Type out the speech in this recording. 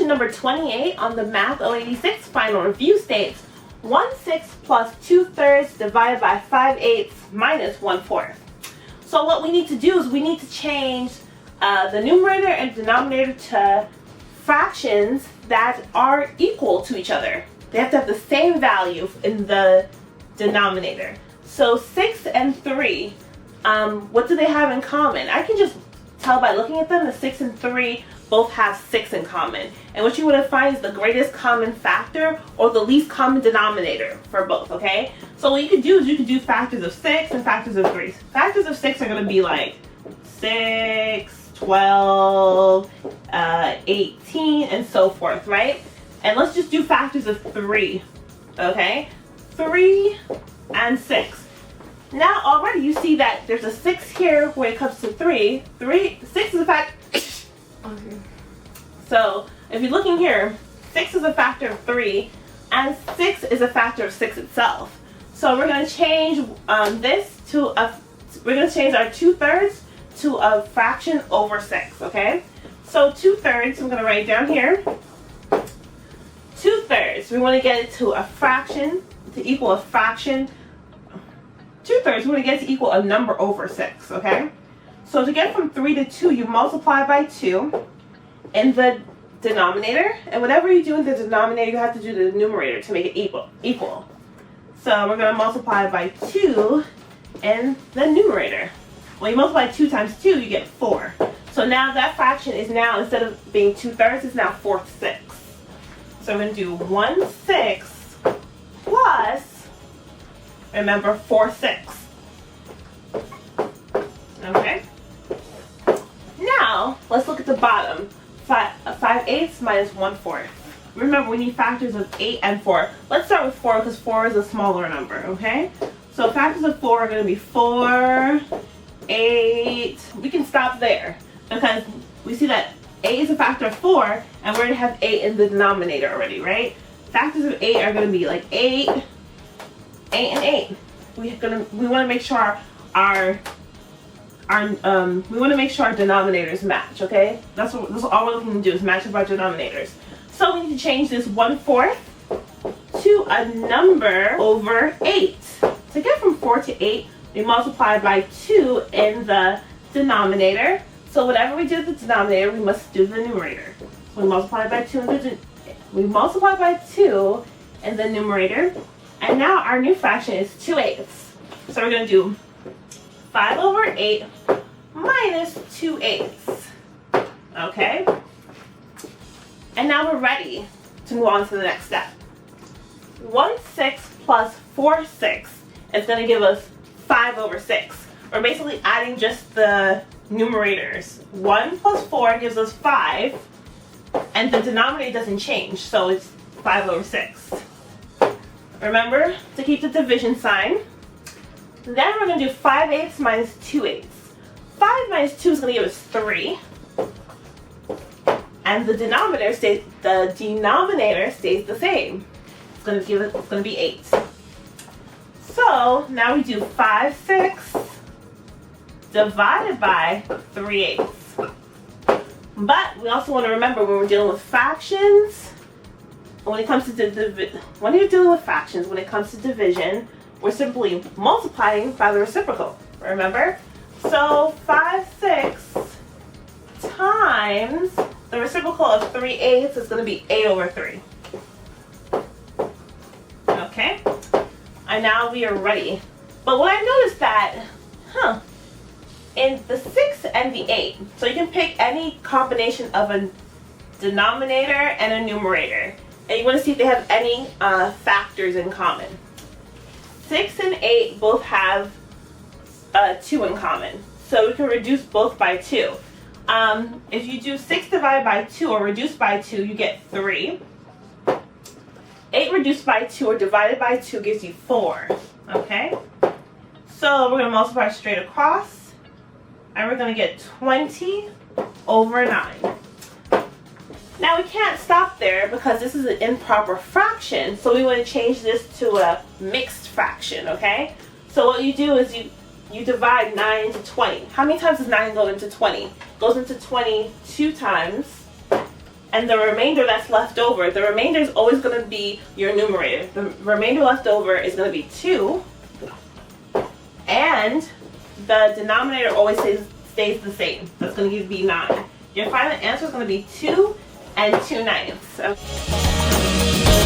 Question number 28 on the Math 086 final review states 1/6 plus 2/3 divided by 5/8 minus 1/4. So what we need to do is we need to change the numerator and denominator to fractions that are equal to each other. They have to have the same value in the denominator. So 6 and 3, what do they have in common? I can just tell by looking at them that 6 and 3 both have 6 in common. And what you want to find is the greatest common factor or the least common denominator for both, okay? So what you could do is you could do factors of 6 and factors of 3. Factors of 6 are going to be like 6, 12, 18, and so forth, right? And let's just do factors of 3, okay? 3 and 6. Now already you see that there's a 6 here when it comes to 3. 6 is a factor. Okay. So if you're looking here, 6 is a factor of 3, and 6 is a factor of 6 itself. So we're going to change this to we're going to change our 2/3 to a fraction over 6, okay? So 2/3, I'm going to write it down here. 2/3, we want to get it to a fraction, to equal a fraction. 2/3, we want to get it to equal a number over 6, okay? So to get from 3 to 2, you multiply by 2 in the denominator, and whatever you do in the denominator, you have to do the numerator to make it equal. So we're going to multiply by 2 in the numerator. When you multiply 2 times 2, you get 4. So now that fraction is now, instead of being 2/3, it's now 4/6. So we're going to do 1/6 plus, remember, 4/6. Okay? Now, let's look at the bottom. 5/8 minus 1/4. Remember, we need factors of 8 and 4. Let's start with 4 because 4 is a smaller number, okay? So factors of 4 are going to be 4, 8. We can stop there because we see that 8 is a factor of 4, and we're going to have 8 in the denominator already, right? Factors of 8 are going to be like 8, 8, and 8. We want to make sure our denominators match, okay? That's all we're looking to do is match up our denominators. So we need to change this 1/4 to a number over 8. To get from 4 to 8, we multiply by 2 in the denominator. So whatever we do with the denominator, we must do the numerator. So we multiply by 2 in the numerator, and now our new fraction is 2/8. So we're going to do 5 over 8 minus 2/8. Okay? And now we're ready to move on to the next step. 1/6 plus 4/6 is going to give us 5 over 6. We're basically adding just the numerators. 1 plus 4 gives us 5, and the denominator doesn't change, so it's 5 over 6. Remember to keep the division sign. Then we're going to do 5/8 minus 2/8. 5 minus 2 is going to give us 3. And the denominator stays the same. It's going to be 8. So now we do 5/6 divided by 3/8. But we also want to remember when we're dealing with fractions, when it comes to division, we're simply multiplying by the reciprocal. Remember? So 5/6 times the reciprocal of 3/8 is going to be 8 over 3. Okay? And now we are ready. But what I noticed that, in the 6 and the 8, so you can pick any combination of a denominator and a numerator. And you want to see if they have any factors in common. 6 and 8 both have 2 in common. So we can reduce both by 2. If you do 6 divided by 2 or reduced by 2, you get 3. 8 reduced by 2 or divided by 2 gives you 4. Okay? So we're going to multiply straight across. And we're going to get 20 over 9. Now we can't stop there because this is an improper fraction. So we want to change this to a mixed fraction, okay? So what you do is you divide 9 into 20. How many times does 9 go into 20? It goes into 20 2 times. and the remainder that's left over, the remainder is always going to be your numerator. The remainder left over is going to be 2, and the denominator always stays the same. That's going to be 9. Your final answer is going to be 2 and 2/9.